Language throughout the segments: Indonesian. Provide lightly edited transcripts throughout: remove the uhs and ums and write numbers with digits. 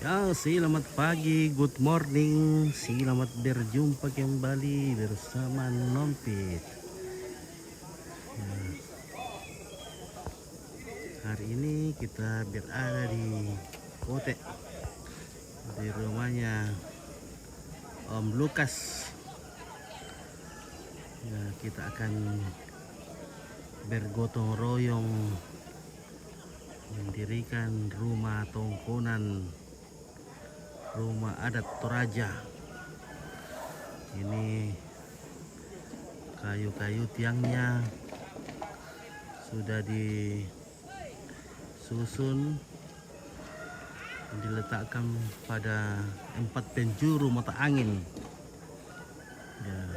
Ya, selamat pagi, good morning. Selamat berjumpa kembali bersama Nompit. Hari ini kita berada di Kote, di rumahnya Om Lukas. Ya, kita akan bergotong royong mendirikan rumah tongkonan, rumah adat Toraja. Ini kayu-kayu tiangnya sudah disusun, diletakkan pada 4 penjuru mata angin. Ya,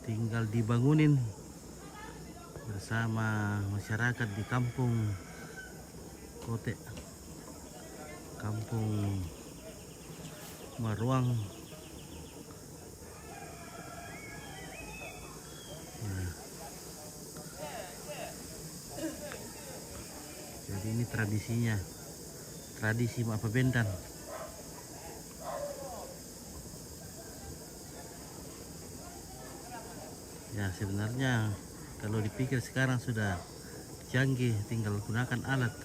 tinggal dibangunin bersama masyarakat di kampung Kote, kampung Maruang. Ya, jadi ini tradisinya, tradisi Mak Pabendan. Ya, sebenarnya kalau dipikir sekarang sudah canggih, tinggal gunakan alat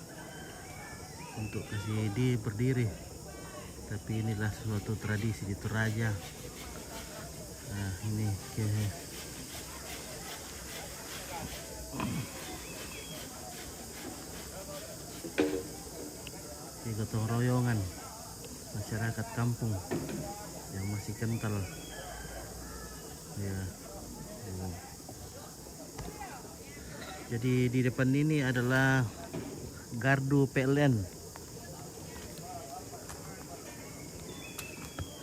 untuk kasih di berdiri. Tapi inilah suatu tradisi di Toraja. Nah, ini gotong royongan masyarakat kampung yang masih kental. Ya. Jadi di depan ini adalah gardu PLN.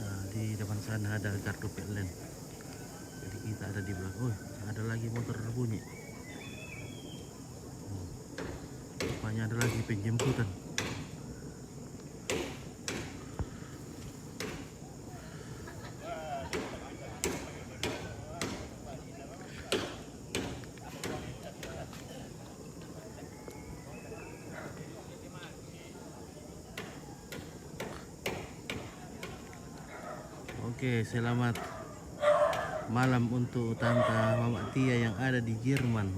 Nah, di depan sana ada gardu PLN. Jadi kita ada di belakang. Oh, ada lagi motor bunyi. Rupanya ada lagi penjemputan. Oke, selamat malam untuk Tante Mama Tia yang ada di Jerman.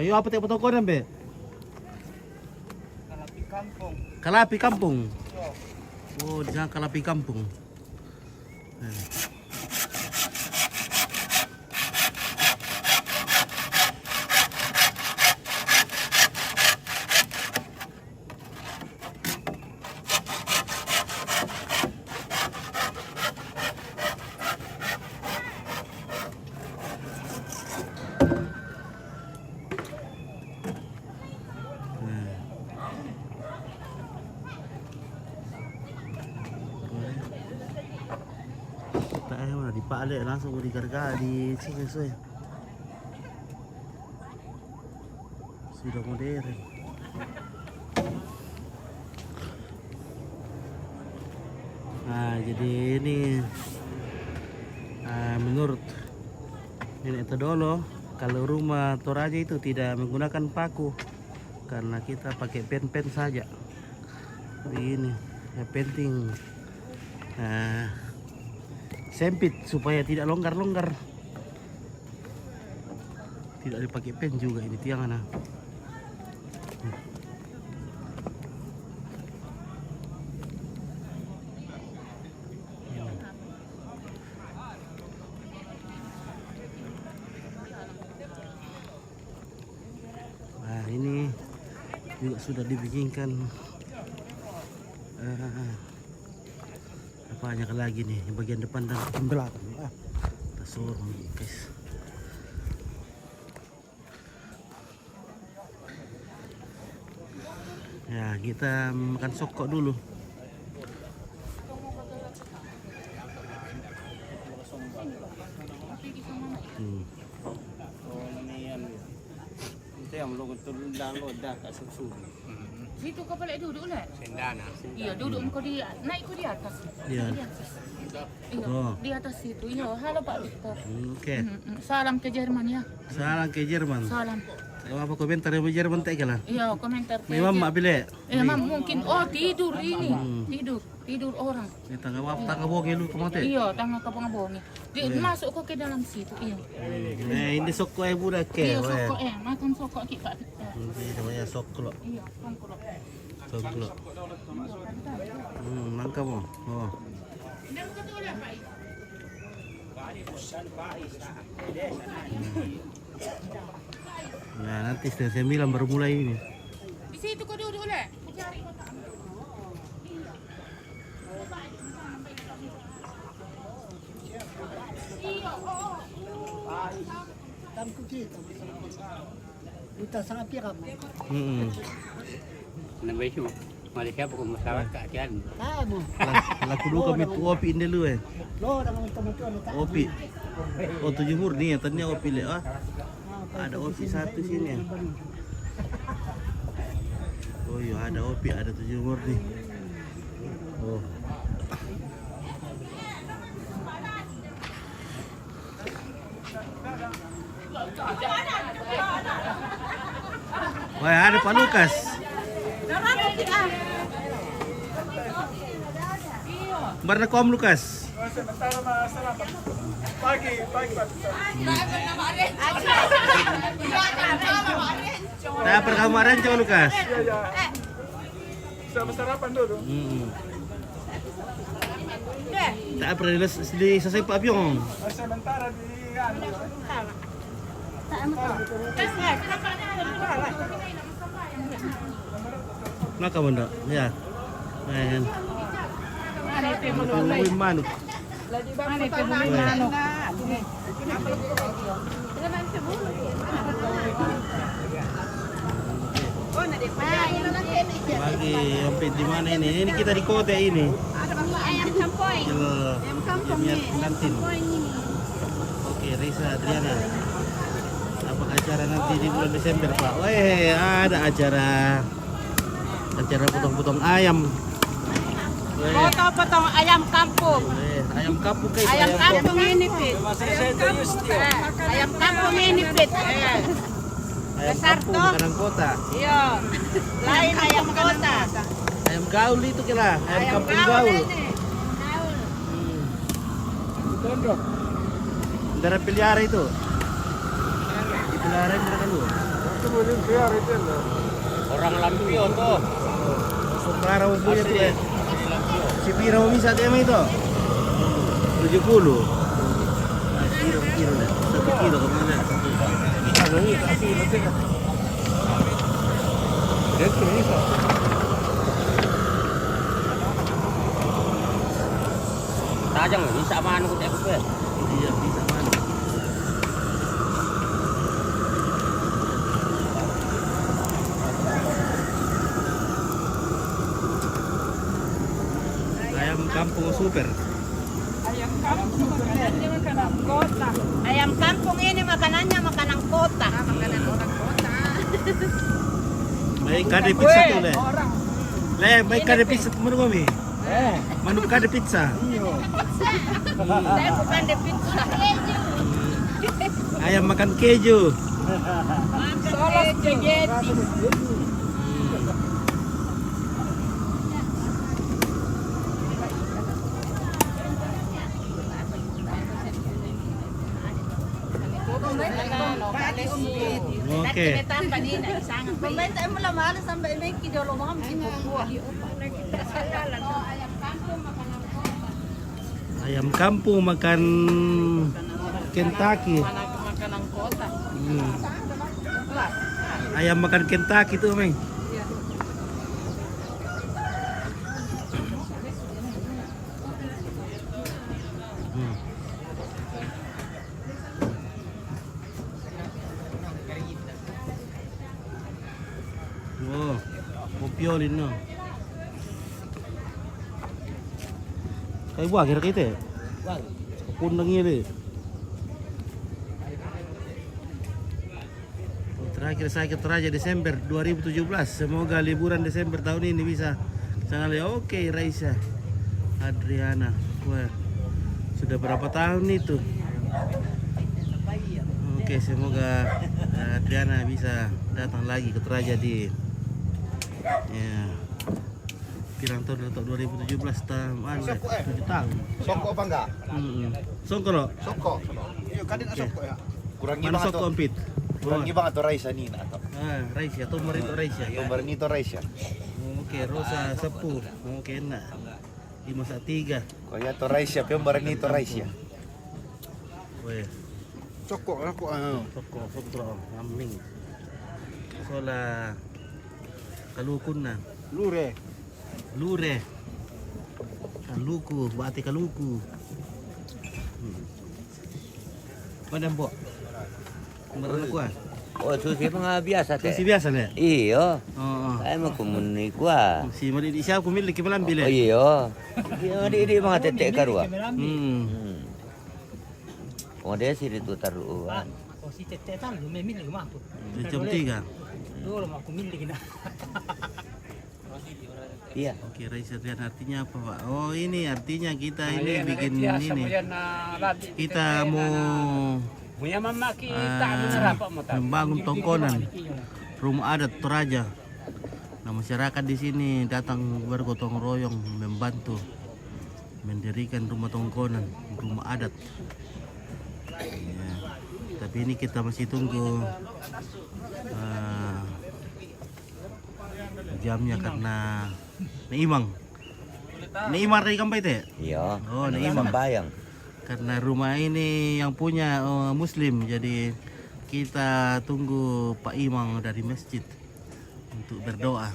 Kayu apa tiap toko Be? Kalapi kampung. Kalapi kampung. Yo. Oh, di sana Kalapi kampung. Dipalek langsung digarga di sesuai. Sudah modern. Nah, jadi ini menurut Nenek Todolo, kalau rumah Toraja itu tidak menggunakan paku karena kita pakai pen-pen saja. Begini, yang penting sempit supaya tidak longgar-longgar. Tidak dipakai pen juga ini tiang anak. juga sudah dibikinkan apanya lagi nih bagian depan dan bagian belakang. Kita suruh guys. Ya, kita makan sokok dulu. Yang lo turun download dah kat susu. Situ kau balik duduk lah. Sendana. Iya, duduk kau di naik kau di atas. Iya. Di atas. Iya, Oh. di atas situ. Iya, halo Pak Victor. Oke. Salam ke Jerman ya. Salam ke Jerman. Salam. Apa komentar yang Jerman tak lah? Iya, komentar. Memang mak bile. Mam mungkin tidur ini. Tidur orang. Ini tangga boge lu kemate. Iya, tangga ke pengabongi. Masuk kok ke dalam situ. Iya. Ini sokok yang budak ke. Iya, sokok makan sokok ki Pak Victor. Ini namanya soklo. Iya, sokok. Soklo. Mangka mo. Oh. Nah, nanti setengah 9 baru mulai ini. Di situ kau duduk lah. Cari Kita sangat piram. Namanya cuma Malaysia bukan masyarakat kan. Kamu. Laku dulu kami opi ini dulu Lo dengan teman-teman kita. Opi. Oh 7 murni ya, ternyata opi le. Ada opi satu sini. Oh iya ada opi, ada 7 murni. Oh. Wah ada Pak Lukas. Barna kom Lukas. Pagi Pak. Nah perkemarin coba Lukas. Iya. Sama sarapan dulu. Tak pernah selesai Pak Pyong. Sementara di Naka benda, ya. Men. Manuk. Manuk. Bagi hampir di mana ini? Ini kita di kota ini. Ayam kampoy. Kantin. Oke, Reza Adriana. Apakah acara nanti di bulan Desember, Pak? Weh, ada acara potong-potong ayam. Potong ayam kampung. Ayam kampung kayak Ayam kampung ini, Pit. Ayam kampung ini, Pit. Ayam kampung makanan kota. Iya. Lain ayam kota. Ayam gaul itu kira, ayam kampung gaul. Darah pelihara itu. Dipelihara mereka lu. Orang lampion tuh. Sokara punya tuh ya. Si Pira mau bisa dia itu. 70. Kilo lah. 1 kilo kemana? Tajang bisa mana kau tak kuat. Iya bisa mana? Ayam kampung super. Ayam kampung makanannya makanan kota. Ayam kampung ini makanannya makanan kota. Makanan orang kota. Baik kade pizza tuh le. Le, baik kade pizza temen kami. Manuk kade pizza. Saya bukan di pizza. Ayam makan keju. Solo spaghetti. Oke. Pembenta mo lang mahal sampai may kidolo mo kami buah. Ayam kampung makan Kentucky. Makanan kota. Ayam makan Kentucky tuh, Meng. piolin no. Kayak buah kira kita. Kundang ini. Terakhir saya ke Toraja Desember 2017. Semoga liburan Desember tahun ini bisa sangat oke. Raisa Adriana. Wah, sudah berapa tahun itu? Oke, semoga Adriana bisa datang lagi ke Toraja di pirang tahun atau 2017 tahun 7 tahun. Songko apa enggak? Songko lo? Songko. Iya, kan ada songko ya. Kurang Mana songko empit? Kurang banget tuh Raisa Nina atau. Raisa, Tomar itu Raisa. Tomar itu Raisa. Oke, Rosa 10. Oke, enak. 513. Kaya to Raisa, Tomar itu Raisa. Weh, Songko aku sokro, aming. Sola kalukun na. Lure. Kaluku, bati kaluku. Mana mbok? Meron ko ah. Oh, susi mga biasa Si biasa na. Iyo. Oo. Ay magkumuni ko ah. Si mali di siya kumili kimalam Oh bili. iyo. Di mga tete karwa. Oh dia sih itu taruhan. Oh, si Tete tan lumemil lumah tu. Jam 3. Dulu mah aku milih kena. Iya. Oke, Raisa Rian artinya apa, Pak? Oh, ini artinya kita ini bikin ini. Kita mau membangun tongkonan rumah adat Toraja. Nah, masyarakat di sini datang bergotong royong membantu mendirikan rumah tongkonan, rumah adat. Ya, tapi ini kita masih tunggu jamnya karena Neimang dari kampung itu ya? Iya. Oh, Neimang. Bayang. Karena rumah ini yang punya Muslim, jadi kita tunggu Pak Imam dari masjid untuk berdoa.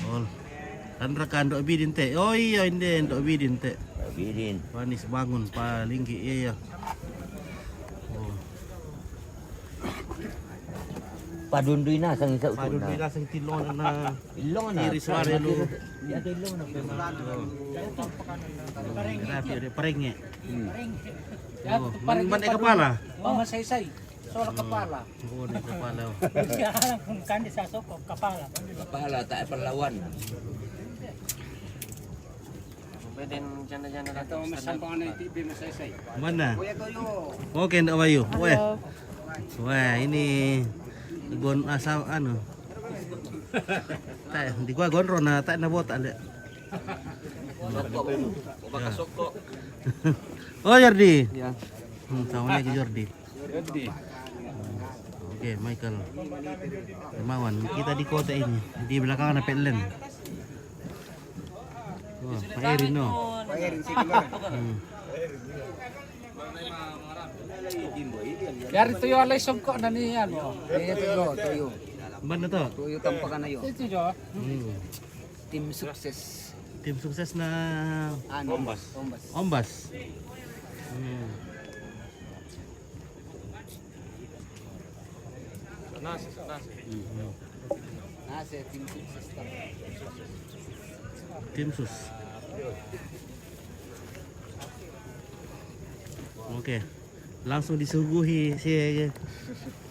Oh, kan rekan Dok Bidin teh. Oh iya ini Dok Bidin teh. Bidin. Panis bangun paling iya ya. Oh. Padunduy na sang isa Padun utuna. bila sang tilon na Ilong na. iris wari lu. Ya ada ilong na. Grabe ada perengnya. Oh, man kepala. Oh, masaysay. Soal kepala. Oh, di kepala. Siya kung kandi sa soko kepala. Kepala tak perlawan. Mana? Oke, ndak Bayu. Wah, ini gon asal anu. Tak, di gua gonro na tak na bot ale. Oh, Jordi. Ya. Sama lagi Jordi. Oke, Michael. Hermawan, kita di kota ini. Di belakang ada Petlen. Wah, Pak Erin no. Pak Erin sih gimana? Dari tuyo alay songko na niyan mo. Tuyo. Mana to? Tuyo tampakan na yun. Ito jo. Tim sukses. Tim sukses na Ombas. Ombas. Nasa tim sukses ta. Tim sus. Oke. Langsung disuguhi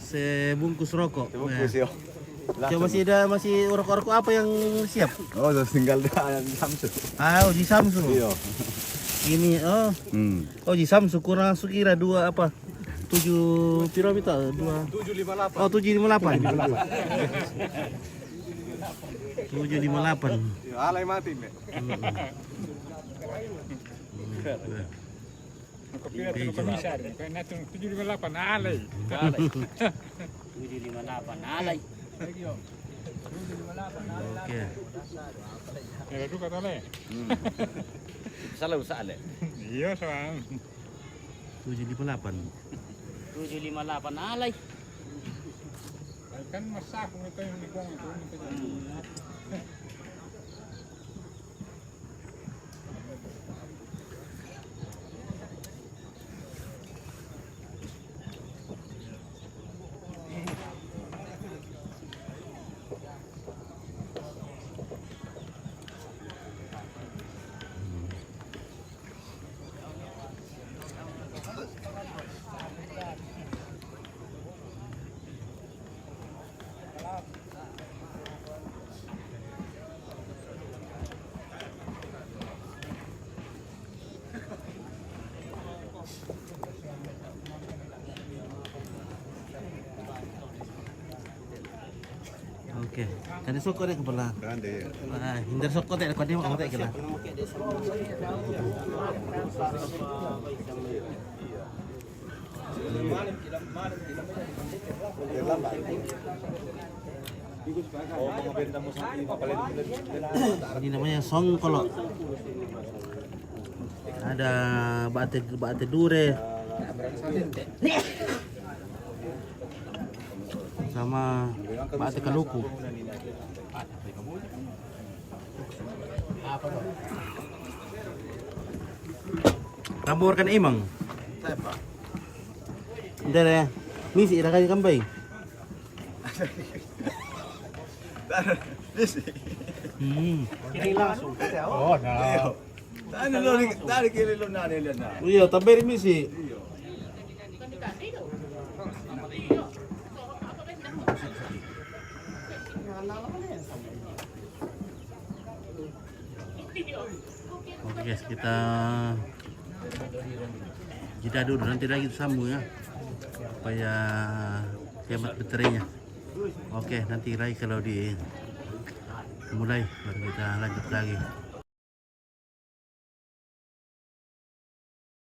sebungkus rokok. Bungkus yo. Coba masih rokok-rokok apa yang siap? Oh, terus tinggal di Samsung. Ah, Oji Samsu. Iya. Ini Oji Samsu kurang sukira 2 apa? 7 piramida 2. 758. Oh, 758. 758. Ya, alay mati, Mbak. Komisar, kaya 758 alay. 758 alay. Oke. Ya, itu kata le. Salah usah le. Iya, soal. 758. 758 alay. Kan masak itu yang digong itu. Oke, kan sokot deh kepala. Grande. Hindar sokot deh, kau dia mau ngomong kela. Oh, mga benta mo sa papalit. Ini namanya songkolok. Ada bate dure sama bate kaluku. Tabur kan imang. Hindi na. Misi ira kay kambay. Oh, nah. Dali kililo na nila na. Iya, tabay rin misi. Oke guys, kita jeda dulu, nanti lagi sambung ya supaya hemat baterainya. Oke, nanti lagi kalau di mulai baru kita lanjut lagi.